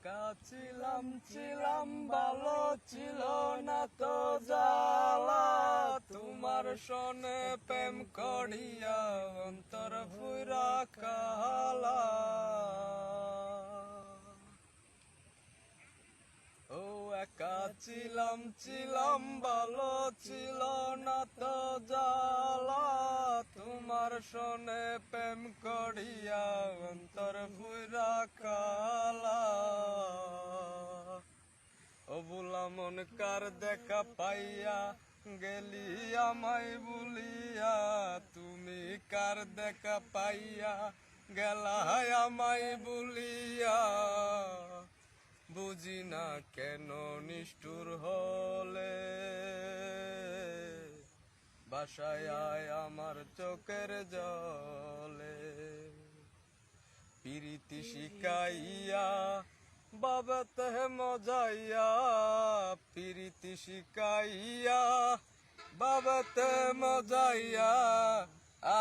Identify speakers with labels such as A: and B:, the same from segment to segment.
A: একা ছিলাম ছিলাম ভালো ছিল না তো জ্বালা, তোমার সনে প্রেম করিয়া অন্তর ফুরা কালা। ও একা ছিলাম ছিলাম ভালো ছিল না তো জ্বালা, তোমার সনে প্রেম করিয়া অন্তর ফুরা কালা। ও বুলা মন কার দেখা পাইয়া গেলি আমায় ভুলিয়া, তুমি কার দেখা পাইয়া গেলা আমায় ভুলিয়া। বুঝি না কেন নিষ্ঠুর হলে, বাসায় আয় আমার চোখের জলে। প্রীতি শিখাইয়া বাবাতে মজাইয়া, প্রীতি শিখাইয়া বাবাতে মজাইয়া,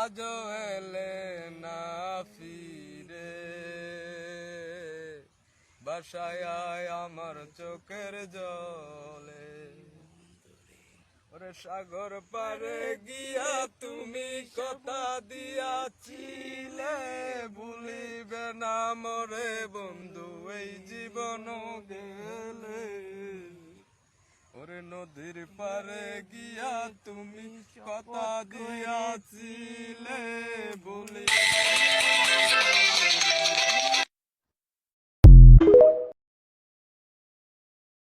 A: আজও এলে না ফিরে। বাসায় আয় আমার চোখের জলে। ওরে সাগর পারে গিয়া তুমি কথা দিয়াছিলে, ভুলিবে না মরে বন্ধু এই জীবন গেলে। ওরে নদীর পারে গিয়া তুমি কথা দিয়াছিলে, ভুলিবে